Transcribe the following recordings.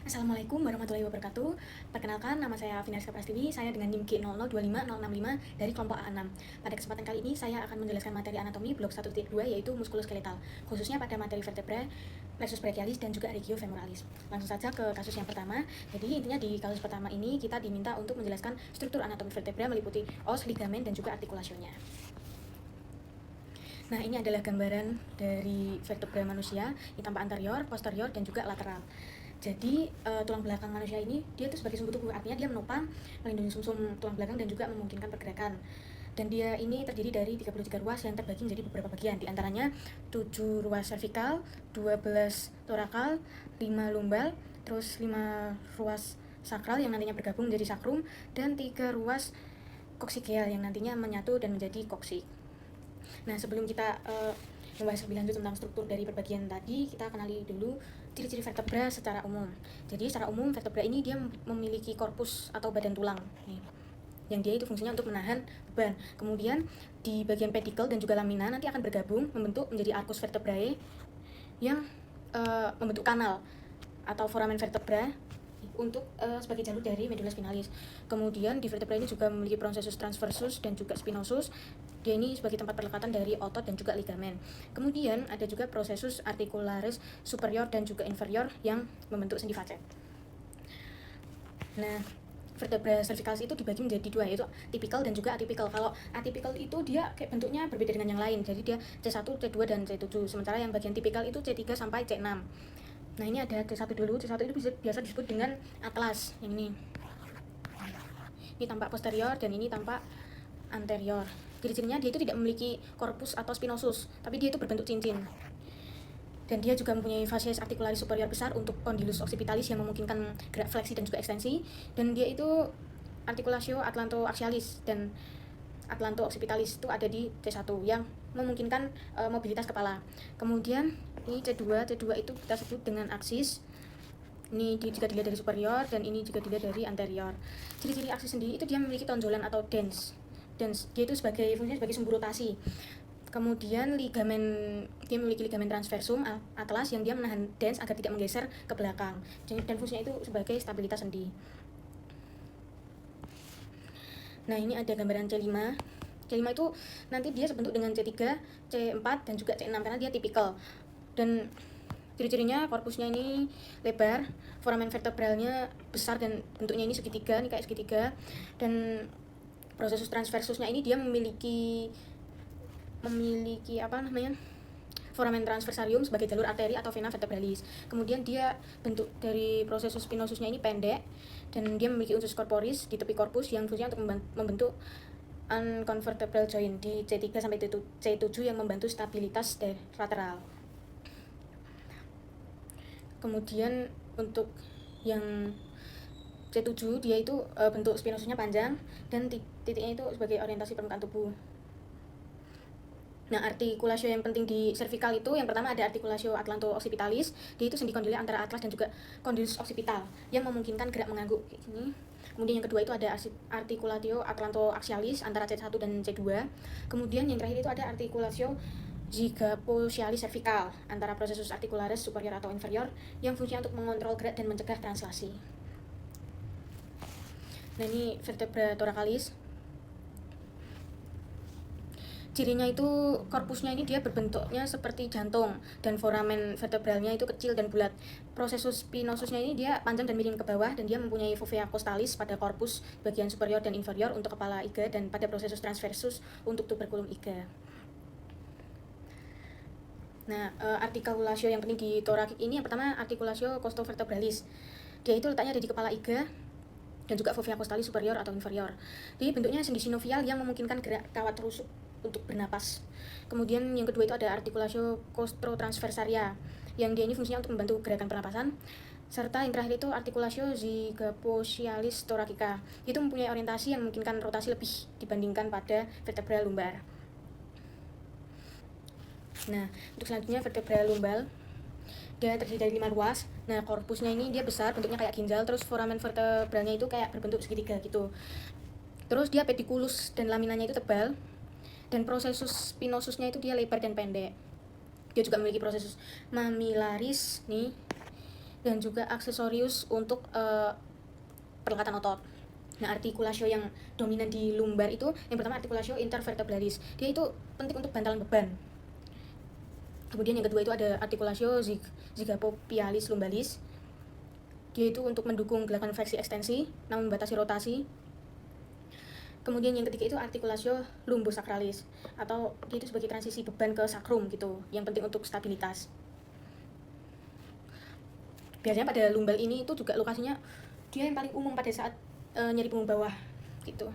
Assalamualaikum warahmatullahi wabarakatuh. Perkenalkan, nama saya Vinarska Prastiwi. Saya dengan NIM G0025065 dari kelompok A6. Pada kesempatan kali ini, saya akan menjelaskan materi anatomi blok 1.2 yaitu muskuloskeletal, khususnya pada materi vertebra, plexus brachialis, dan juga regiofemoralis. Langsung saja ke kasus yang pertama. Jadi intinya di kasus pertama ini kita diminta untuk menjelaskan struktur anatomi vertebra meliputi os, ligamen, dan juga artikulasionya. Nah, ini adalah gambaran dari vertebra manusia, ini tampak anterior, posterior, dan juga lateral. Jadi tulang belakang manusia ini dia itu sebagai sumbu tubuh, artinya dia menopang, melindungi sumsum tulang belakang dan juga memungkinkan pergerakan. Dan dia ini terdiri dari 33 ruas yang terbagi menjadi beberapa bagian, di antaranya 7 ruas servikal, 12 torakal, 5 lumbal, terus 5 ruas sakral yang nantinya bergabung menjadi sakrum, dan 3 ruas koksigeal yang nantinya menyatu dan menjadi koksik. Nah, sebelum kita membahas lebih lanjut tentang struktur dari perbagian tadi, kita kenali dulu ciri-ciri vertebra secara umum. Jadi secara umum vertebra ini dia memiliki korpus atau badan tulang nih, yang dia itu fungsinya untuk menahan beban. Kemudian di bagian pedicle dan juga lamina nanti akan bergabung membentuk menjadi arcus vertebrae yang membentuk kanal atau foramen vertebra untuk sebagai jalur dari medula spinalis. Kemudian di vertebra ini juga memiliki processus transversus dan juga spinosus. Dia ini sebagai tempat perlekatan dari otot dan juga ligamen. Kemudian ada juga processus articularis superior dan juga inferior yang membentuk sendi facet. Nah, vertebra cervicalis itu dibagi menjadi dua, yaitu tipikal dan juga atipikal. Kalau atipikal itu dia kayak bentuknya berbeda dengan yang lain, jadi dia C1, C2, dan C7. Sementara yang bagian tipikal itu C3 sampai C6. Nah, ini ada C1 dulu. C1 itu biasa disebut dengan atlas, yang ini. Ini tampak posterior dan ini tampak anterior. Ciri-cirinya dia itu tidak memiliki korpus atau spinosus, tapi dia itu berbentuk cincin. Dan dia juga mempunyai facies articularis superior besar untuk condylus occipitalis yang memungkinkan gerak fleksi dan juga ekstensi. Dan dia itu articulatio atlantoaxialis dan atlanto-occipitalis itu ada di C1 yang memungkinkan mobilitas kepala. Kemudian ini C2 itu kita sebut dengan aksis. Ini juga dilihat dari superior dan ini juga dilihat dari anterior. Ciri-ciri aksis sendiri itu dia memiliki tonjolan atau dens. Dia itu fungsinya sebagai sumbu rotasi. Kemudian dia memiliki ligamen transversum atlas yang dia menahan dens agar tidak menggeser ke belakang. Dan fungsinya itu sebagai stabilitas sendi. Nah, ini ada gambaran C5. C5 itu nanti dia sebentuk dengan C3, C4, dan juga C6 karena dia tipikal. Dan ciri-cirinya korpusnya ini lebar, foramen vertebralnya besar dan bentuknya ini segitiga, ini kayak segitiga. Dan prosesus transversusnya ini dia memiliki foramen transversarium sebagai jalur arteri atau vena vertebralis. Kemudian dia bentuk dari prosesus spinosusnya ini pendek dan dia memiliki usus corporis di tepi korpus yang fungsinya untuk membentuk unconvertebral joint di C3 sampai C7 yang membantu stabilitas lateral. Kemudian untuk yang C7 dia itu bentuk spinosusnya panjang dan titiknya itu sebagai orientasi permukaan tubuh. Nah, artikulasio yang penting di cervical itu yang pertama ada artikulasio atlanto-occipitalis. Dia itu sendi kondili antara atlas dan juga condylus occipital yang memungkinkan gerak mengangguk kayak gini. Kemudian yang kedua itu ada articulatio atlanto-axialis antara C1 dan C2. Kemudian yang terakhir itu ada artikulasio zigoposchialis cervical antara processus articularis superior atau inferior yang fungsinya untuk mengontrol gerak dan mencegah translasi. Nah, ini vertebra thoracalis. Cirinya itu korpusnya ini dia berbentuknya seperti jantung dan foramen vertebralnya itu kecil dan bulat. Prosesus spinosusnya ini dia panjang dan miring ke bawah dan dia mempunyai fovea costalis pada korpus bagian superior dan inferior untuk kepala iga dan pada prosesus transversus untuk tuberculum iga. Nah, artikulasio yang penting di thoracic ini yang pertama artikulasio costovertebralis. Dia itu letaknya ada di kepala iga dan juga fovea costalis superior atau inferior. Jadi bentuknya sendi sinovial yang memungkinkan gerak kawat rusuk untuk bernapas. Kemudian yang kedua itu ada artikulasio costrotransversaria yang dia ini fungsinya untuk membantu gerakan pernapasan. Serta yang terakhir itu artikulasio zigoposchialis thoracica. Itu mempunyai orientasi yang memungkinkan rotasi lebih dibandingkan pada vertebra lumbar. Nah, untuk selanjutnya vertebra lumbal. Dia terdiri dari 5 ruas. Nah, korpusnya ini dia besar, bentuknya kayak ginjal, terus foramen vertebralnya itu kayak berbentuk segitiga gitu. Terus dia pediculus dan laminanya itu tebal. Dan prosesus spinosusnya itu dia lebar dan pendek. Dia juga memiliki prosesus mamillaris nih dan juga aksesorius untuk perlekatan otot. Nah, artikulasio yang dominan di lumbar itu yang pertama artikulasio intervertebralis. Dia itu penting untuk bantalan beban. Kemudian yang kedua itu ada artikulasio zigopopialis lumbalis. Dia itu untuk mendukung gerakan fleksi ekstensi namun membatasi rotasi. Kemudian yang ketiga itu artikulasio lumbosakralis, atau dia itu sebagai transisi beban ke sakrum gitu, yang penting untuk stabilitas. Biasanya pada lumbal ini itu juga lokasinya dia yang paling umum pada saat nyeri punggung bawah gitu,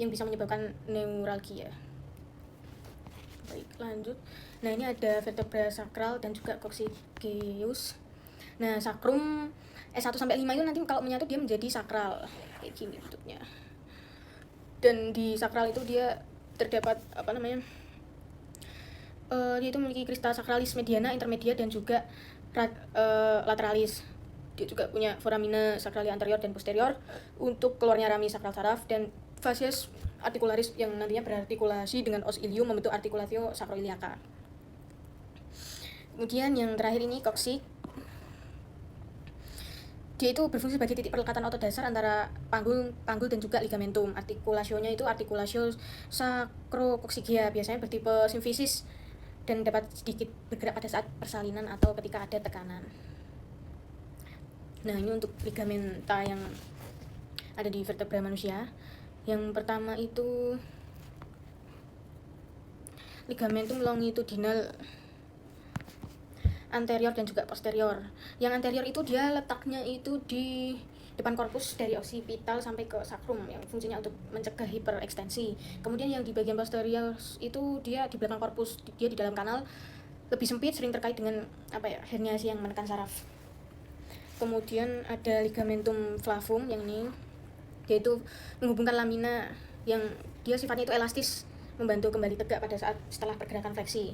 yang bisa menyebabkan neuralgia. Baik, lanjut. Nah, ini ada vertebra sakral dan juga coccygeus. Nah, sakrum S1 sampai 5 itu nanti kalau menyatu dia menjadi sakral. Kayak gini bentuknya. Dan di sakral itu dia terdapat dia itu memiliki kristal sakralis mediana, intermedia dan juga lateralis. Dia juga punya foramina sakrali anterior dan posterior untuk keluarnya rami sakral saraf, dan facies articularis yang nantinya berartikulasi dengan os ilium membentuk articulatio sacroiliaca. Kemudian yang terakhir ini coccyx. Dia itu berfungsi sebagai titik perlekatan otot dasar antara panggul dan juga ligamentum. Artikulasionya itu artikulasio sacrococcygia, biasanya bertipe simfisis dan dapat sedikit bergerak pada saat persalinan atau ketika ada tekanan. Nah, ini untuk ligamenta yang ada di vertebra manusia. Yang pertama itu ligamentum longitudinal anterior dan juga posterior. Yang anterior itu dia letaknya itu di depan korpus dari occipital sampai ke sacrum, yang fungsinya untuk mencegah hiperekstensi. Kemudian yang di bagian posterior itu dia di belakang korpus, dia di dalam kanal, lebih sempit, sering terkait dengan herniasi yang menekan saraf. Kemudian ada ligamentum flavum yang ini, yaitu menghubungkan lamina yang dia sifatnya itu elastis, membantu kembali tegak pada saat setelah pergerakan fleksi.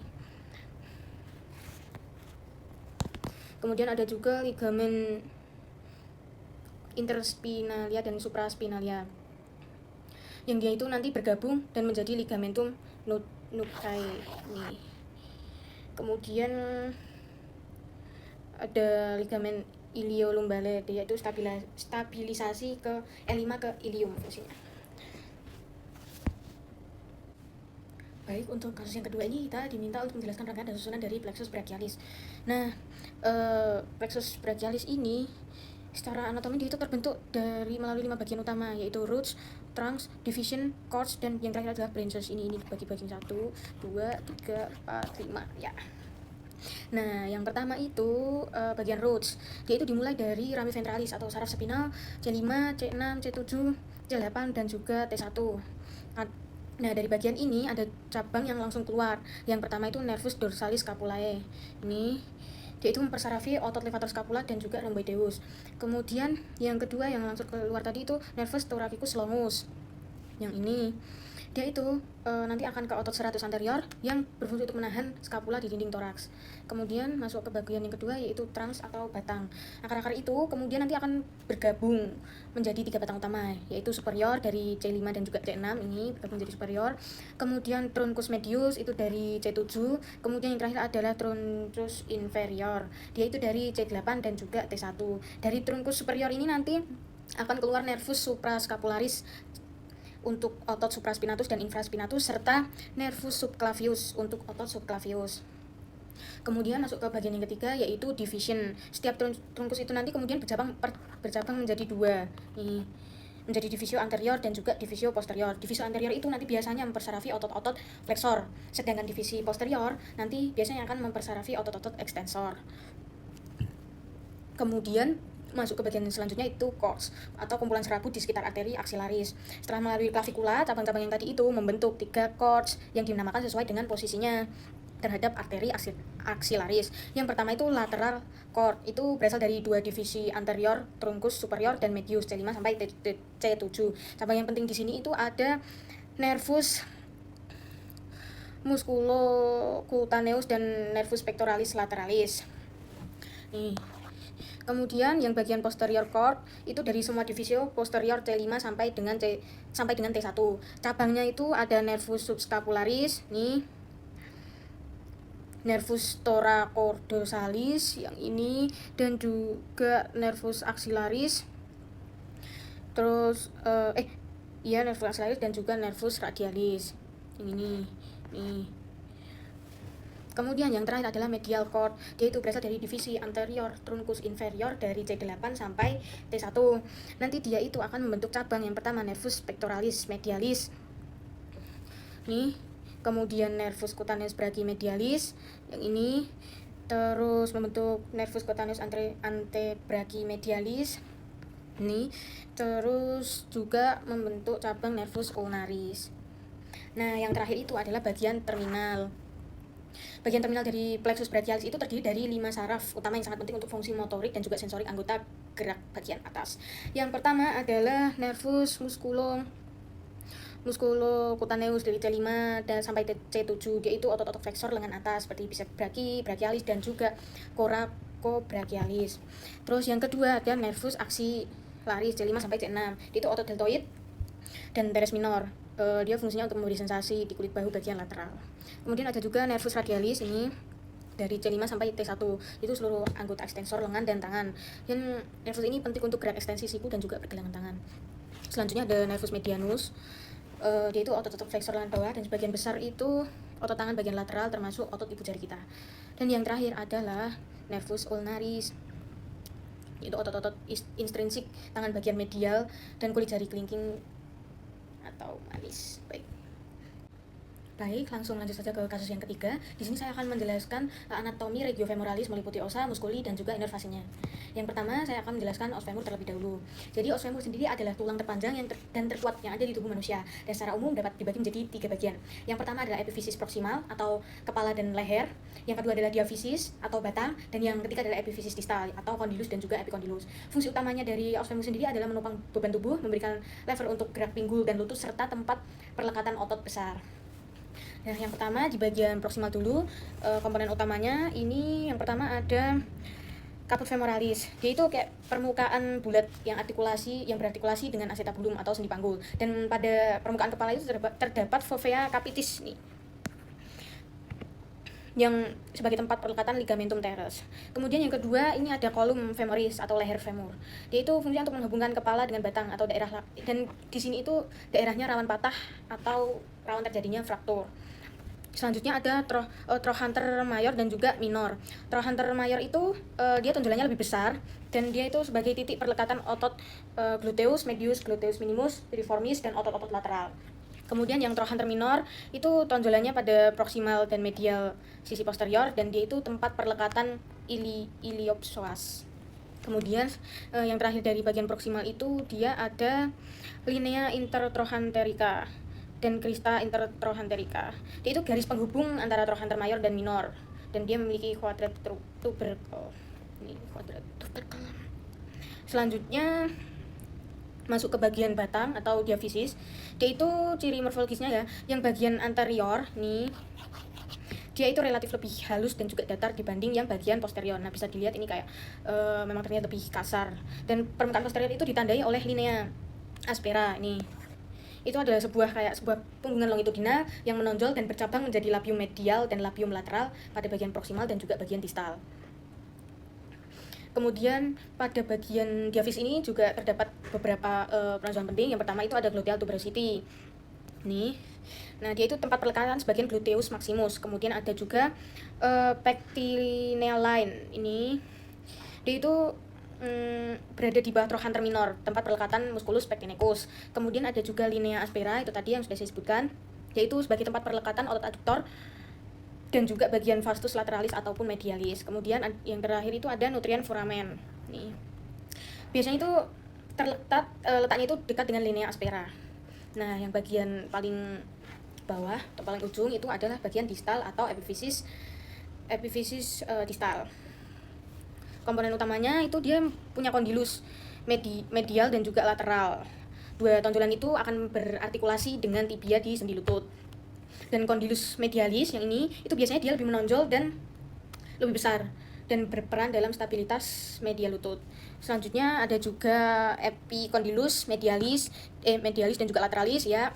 Kemudian ada juga ligamen interspinalia dan supraspinalia, yang dia itu nanti bergabung dan menjadi ligamentum nuchae. Kemudian ada ligamen iliolumbale, yaitu stabilisasi ke L5 ke ilium fungsinya. Baik, untuk kasus yang kedua ini kita diminta untuk menjelaskan rangkaian dan susunan dari plexus brachialis. Nah, plexus brachialis ini secara anatomi dia itu terbentuk melalui 5 bagian utama, yaitu roots, trunks, division, cords, dan yang terakhir adalah branches. Ini dibagi-bagi 1, 2, 3, 4, 5 ya. Nah, yang pertama itu bagian roots. Dia itu dimulai dari rami ventralis atau saraf spinal C5, C6, C7, C8 dan juga T1. Nah, dari bagian ini ada cabang yang langsung keluar. Yang pertama itu nervus dorsalis scapulae. Ini dia itu mempersarafi otot levator scapula dan juga rhomboideus. Kemudian yang kedua yang langsung keluar tadi itu nervus thoracic longus. Yang ini dia itu nanti akan ke otot serratus anterior yang berfungsi untuk menahan skapula di dinding toraks. Kemudian masuk ke bagian yang kedua yaitu trunks atau batang. Akar-akar itu kemudian nanti akan bergabung menjadi 3 batang utama, yaitu superior dari C5 dan juga C6, ini bergabung menjadi superior. Kemudian truncus medius itu dari C7, kemudian yang terakhir adalah truncus inferior. Dia itu dari C8 dan juga T1. Dari truncus superior ini nanti akan keluar nervus suprascapularis untuk otot supraspinatus dan infraspinatus, serta nervus subclavius untuk otot subclavius. Kemudian masuk ke bagian yang ketiga yaitu division. Setiap trunkus itu nanti kemudian bercabang menjadi 2. Ini menjadi divisio anterior dan juga divisio posterior. Divisio anterior itu nanti biasanya mempersarafi otot-otot flexor, sedangkan divisi posterior nanti biasanya akan mempersarafi otot-otot extensor. Kemudian masuk ke bagian selanjutnya itu cords atau kumpulan serabut di sekitar arteri aksilaris. Setelah melalui klavikula, cabang-cabang yang tadi itu membentuk 3 cords yang dinamakan sesuai dengan posisinya terhadap arteri aksilaris. Yang pertama itu lateral cord, itu berasal dari 2 divisi anterior, truncus superior dan medius C5 sampai C7. Cabang yang penting di sini itu ada nervus musculocutaneus dan nervus pectoralis lateralis. Nih. Kemudian yang bagian posterior cord itu dari semua divisio posterior C5 sampai dengan T1. Cabangnya itu ada nervus subscapularis nih. nervus thoracodorsales yang ini, dan juga nervus axillaris. Terus nervus axillaris dan juga nervus radialis yang ini nih. Kemudian yang terakhir adalah medial cord. Dia itu berasal dari divisi anterior truncus inferior dari C8 sampai T1. Nanti dia itu akan membentuk cabang. Yang pertama nervus pectoralis medialis. Nih, kemudian nervus cutaneus brachymedialis yang ini. Terus membentuk nervus cutaneus antebrachymedialis. Nih, terus juga membentuk cabang nervus ulnaris. Nah, yang terakhir itu adalah bagian terminal. Bagian terminal dari plexus brachialis itu terdiri dari 5 saraf utama yang sangat penting untuk fungsi motorik dan juga sensorik anggota gerak bagian atas. Yang pertama adalah nervus musculocutaneus dari C5 dan sampai C7, yaitu otot-otot flexor lengan atas seperti biceps brachialis dan juga coracobrachialis. Terus yang kedua ada nervus axillaris C5 sampai C6, itu otot deltoid dan teres minor. Dia fungsinya untuk memberi sensasi di kulit bahu bagian lateral. Kemudian ada juga nervus radialis ini dari C5 sampai T1, itu seluruh anggota ekstensor lengan dan tangan. Dan nervus ini penting untuk gerak ekstensi siku dan juga pergelangan tangan. Selanjutnya ada nervus medianus. Dia itu otot-otot flexor lengan bawah dan sebagian besar itu otot tangan bagian lateral termasuk otot ibu jari kita. Dan yang terakhir adalah nervus ulnaris. Itu otot-otot intrinsik tangan bagian medial dan kulit jari kelingking atau manis. Baik, langsung lanjut saja ke kasus yang ketiga. Di sini saya akan menjelaskan anatomi regiofemoralis meliputi osa, muskuli, dan juga inervasinya. Yang pertama, saya akan menjelaskan os femur terlebih dahulu. Jadi os femur sendiri adalah tulang terpanjang dan terkuat yang ada di tubuh manusia, dan secara umum dapat dibagi menjadi 3 bagian. Yang pertama adalah epifisis proximal atau kepala dan leher. Yang kedua adalah diaphysis atau batang, dan yang ketiga adalah epifisis distal atau condylus dan juga epicondylus. Fungsi utamanya dari os femur sendiri adalah menopang beban tubuh, memberikan lever untuk gerak pinggul dan lutut serta tempat perlekatan otot besar. Nah, yang pertama di bagian proximal dulu, komponen utamanya ini yang pertama ada caput femoralis. Dia itu kayak permukaan bulat yang berartikulasi dengan acetabulum atau sendi panggul. Dan pada permukaan kepala itu terdapat fovea capitis nih, yang sebagai tempat perlekatan ligamentum teres. Kemudian yang kedua ini ada column femoris atau leher femur. Dia itu fungsinya untuk menghubungkan kepala dengan batang atau daerah, dan di sini itu daerahnya rawan patah atau rawan terjadinya fraktur. Selanjutnya ada trochanter mayor dan juga minor. Trochanter mayor itu dia tonjolannya lebih besar dan dia itu sebagai titik perlekatan otot gluteus medius, gluteus minimus, piriformis, dan otot-otot lateral. Kemudian yang trochanter minor itu tonjolannya pada proximal dan medial sisi posterior dan dia itu tempat perlekatan iliopsoas. Kemudian yang terakhir dari bagian proximal itu dia ada linea intertrochanterica dan crista intertrochanterica. Dia itu garis penghubung antara trochanter mayor dan minor, dan dia memiliki quadrat tubercle. Ini quadrat tubercle. Selanjutnya masuk ke bagian batang atau diaphysis. Dia itu ciri morfologisnya ya, yang bagian anterior nih, dia itu relatif lebih halus dan juga datar dibanding yang bagian posterior. Nah, bisa dilihat ini kayak memang terlihat lebih kasar. Dan permukaan posterior itu ditandai oleh linea aspera nih. Itu adalah sebuah punggungan longitudinal yang menonjol dan bercabang menjadi labium medial dan labium lateral pada bagian proximal dan juga bagian distal. Kemudian pada bagian diaphysis ini juga terdapat beberapa penonjolan penting. Yang pertama itu ada gluteal tuberosity. Nih. Nah, dia itu tempat perlekatan sebagian gluteus maximus. Kemudian ada juga pectineal line. Ini dia itu berada di bawah trochanter minor, tempat perlekatan musculus pectinecus. Kemudian ada juga linea aspera, itu tadi yang sudah saya sebutkan, yaitu sebagai tempat perlekatan otot aduktor dan juga bagian vastus lateralis ataupun medialis. Kemudian yang terakhir itu ada nutrient foramen. Nih. Biasanya itu letaknya itu dekat dengan linea aspera. Nah, yang bagian paling bawah atau paling ujung itu adalah bagian distal atau epifisis distal. Komponen utamanya itu dia punya kondilus medial dan juga lateral. Dua tonjolan itu akan berartikulasi dengan tibia di sendi lutut. Dan kondilus medialis yang ini itu biasanya dia lebih menonjol dan lebih besar dan berperan dalam stabilitas medial lutut. Selanjutnya ada juga epicondylus medialis dan juga lateralis ya.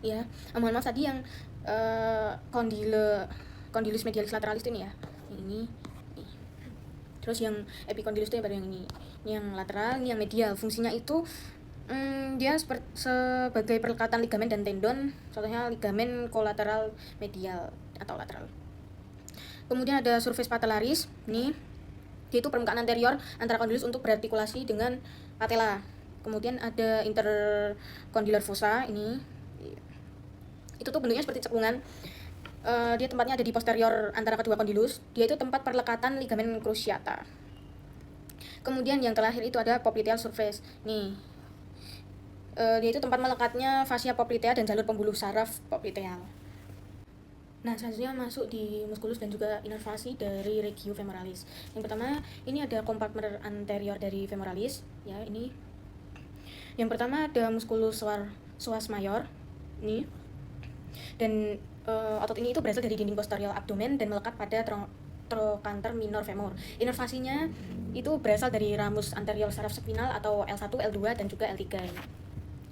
Ya, mohon maaf tadi yang condylus medialis lateralis itu ini ya. Ini. Terus yang epicondylus itu baru yang ini. Ini yang lateral, ini yang medial. Fungsinya itu dia sebagai perlekatan ligamen dan tendon, contohnya ligamen kolateral medial atau lateral. Kemudian ada surface patellaris, ini dia itu permukaan anterior antara condylus untuk berartikulasi dengan patella. Kemudian ada intercondylar fossa, ini itu tuh bentuknya seperti cekungan. Dia tempatnya ada di posterior antara kedua condylus. Dia itu tempat perlekatan ligamen cruciata. Kemudian yang terakhir itu ada popliteal surface. Nih, dia itu tempat melekatnya fascia poplitea dan jalur pembuluh saraf popliteal. Nah, selanjutnya masuk di musculus dan juga inervasi dari regio femoralis. Yang pertama, ini ada kompartmen anterior dari femoralis, ya ini. Yang pertama ada musculus psoas major, ini. Dan otot ini itu berasal dari dinding posterior abdomen dan melekat pada trochanter minor femur. Inervasinya itu berasal dari ramus anterior saraf spinal atau L1, L2 dan juga L3.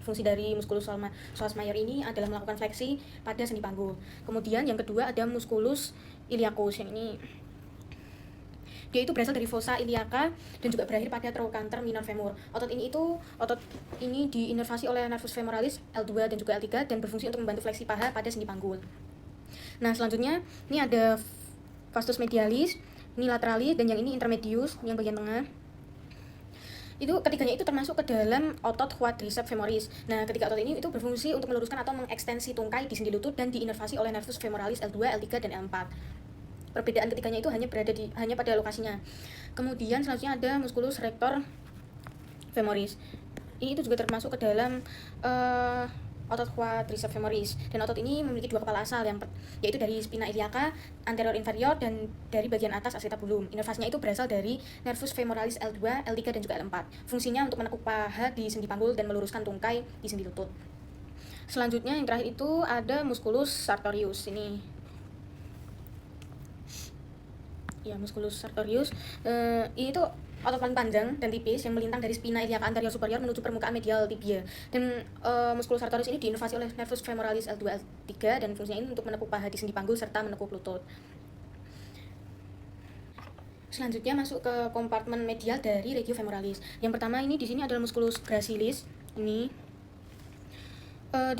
Fungsi dari musculus psoas major ini adalah melakukan fleksi pada sendi panggul. Kemudian yang kedua ada musculus iliacus, yang ini dia itu berasal dari fossa iliaca dan juga berakhir pada trochanter minor femur. Otot ini diinervasi oleh nervus femoralis L2 dan juga L3 dan berfungsi untuk membantu fleksi paha pada sendi panggul. Nah, selanjutnya ini ada vastus medialis, ini lateralis, dan yang ini intermedius, yang bagian tengah. Itu ketiganya itu termasuk ke dalam otot quadriceps femoris. Nah, ketiga otot ini itu berfungsi untuk meluruskan atau mengekstensi tungkai di sendi lutut dan diinervasi oleh nervus femoralis L2, L3 dan L4. Perbedaan ketiganya itu hanya pada lokasinya. Kemudian selanjutnya ada musculus rector femoris. Ini itu juga termasuk ke dalam otot quadriceps femoris, dan otot ini memiliki dua kepala asal, yaitu dari spina iliaca anterior inferior dan dari bagian atas acetabulum. Inervasinya itu berasal dari nervus femoralis L2, L3 dan juga L4. Fungsinya untuk menekuk paha di sendi panggul dan meluruskan tungkai di sendi lutut. Selanjutnya yang terakhir itu ada musculus sartorius. Ini ya, musculus sartorius. Ini tuh otot paling panjang dan tipis yang melintang dari spina iliaca anterior superior menuju permukaan medial tibia. Dan musculus sartorius ini diinervasi oleh nervus femoralis L2, L3 dan fungsinya ini untuk menekuk paha di sendi panggul serta menekuk lutut. Selanjutnya masuk ke kompartemen medial dari regio femoralis. Yang pertama ini di sini adalah musculus gracilis. Ini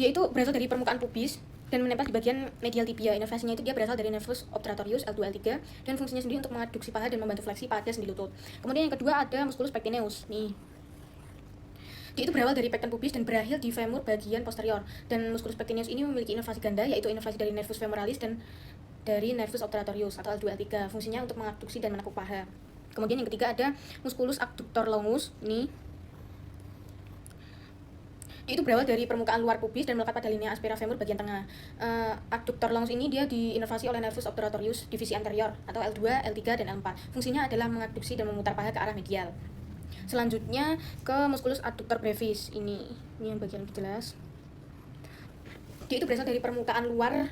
dia itu berasal dari permukaan pubis dan menempel di bagian medial tibia. Inervasinya itu dia berasal dari nervus obturatorius L2, L3 dan fungsinya sendiri untuk mengadduksi paha dan membantu fleksi pada sendi lutut. Kemudian yang kedua ada musculus pectineus. Nih, dia itu berawal dari pecten pubis dan berakhir di femur bagian posterior. Dan musculus pectineus ini memiliki inervasi ganda, yaitu inervasi dari nervus femoralis dan dari nervus obturatorius atau L2, L3. Fungsinya untuk mengadduksi dan menekuk paha. Kemudian yang ketiga ada musculus adductor longus. Ini itu berawal dari permukaan luar pubis dan melekat pada linea aspera femur bagian tengah. Adductor longus ini dia diinervasi oleh nervus obturatorius divisi anterior atau L2, L3 dan L4. Fungsinya adalah mengadduksi dan memutar paha ke arah medial. Selanjutnya ke musculus adductor brevis. Ini yang bagian lebih jelas. Dia itu berasal dari permukaan luar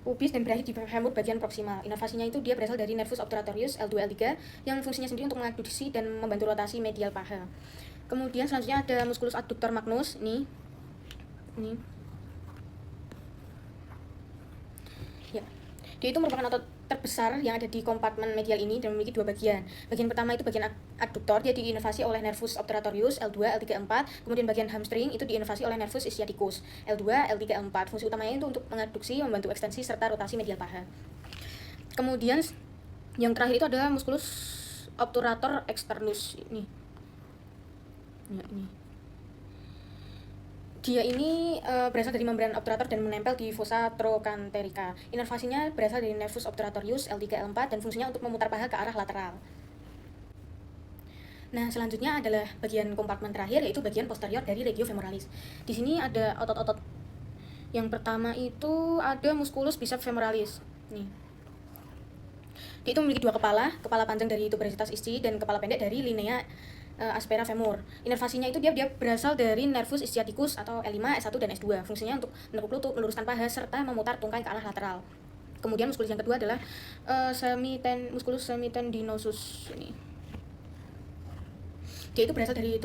pubis dan berakhir di femur bagian proksimal. Inervasinya itu dia berasal dari nervus obturatorius L2, L3 yang fungsinya sendiri untuk mengadduksi dan membantu rotasi medial paha. Kemudian selanjutnya ada musculus adductor magnus. Ini ya, dia itu merupakan otot terbesar yang ada di kompartemen medial ini dan memiliki dua bagian. Bagian pertama itu bagian adduktor, dia diinervasi oleh nervus obturatorius L2, L3, L4. Kemudian bagian hamstring itu diinervasi oleh nervus ischiaticus L2, L3, L4. Fungsi utamanya itu untuk mengadduksi, membantu ekstensi serta rotasi medial paha. Kemudian yang terakhir itu adalah musculus obturator externus. Dia ini berasal dari membran obturator dan menempel di fossa trochanterica. Inervasinya berasal dari nervus obturatorius L3, L4 dan fungsinya untuk memutar paha ke arah lateral. Nah, selanjutnya adalah bagian kompartemen terakhir, yaitu bagian posterior dari regio femoralis. Di sini ada otot-otot. Yang pertama itu ada musculus biceps femoralis. Nih, dia itu memiliki dua kepala panjang dari tuberositas ischi dan kepala pendek dari linea aspera femur. Inervasinya itu dia berasal dari nervus ischiaticus atau L5, S1 dan S2. Fungsinya untuk menekuk lutut, meluruskan paha serta memutar tungkai ke arah lateral. Kemudian musculus yang kedua adalah musculus semitendinosus ini. Dia itu berasal dari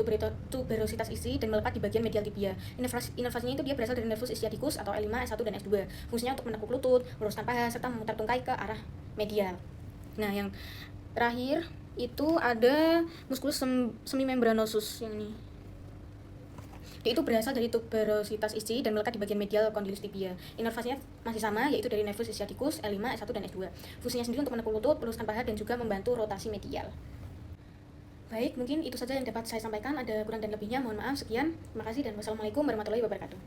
tuberositas isi dan melekat di bagian medial tibia. Inervasinya itu dia berasal dari nervus ischiadicus atau L5, S1, dan S2. Fungsinya untuk menekuk lutut, meluruskan paha, serta memutar tungkai ke arah medial. Nah, yang terakhir itu ada musculus semimembranosus yang ini. Dia itu berasal dari tuberositas isi dan melekat di bagian medial condylus tibia. Inervasinya masih sama, yaitu dari nervus ischiadicus, L5, S1, dan S2. Fungsinya sendiri untuk menekuk lutut, meluruskan paha, dan juga membantu rotasi medial. Baik, mungkin itu saja yang dapat saya sampaikan. Ada kurang dan lebihnya, mohon maaf. Sekian, terima kasih, dan wassalamualaikum warahmatullahi wabarakatuh.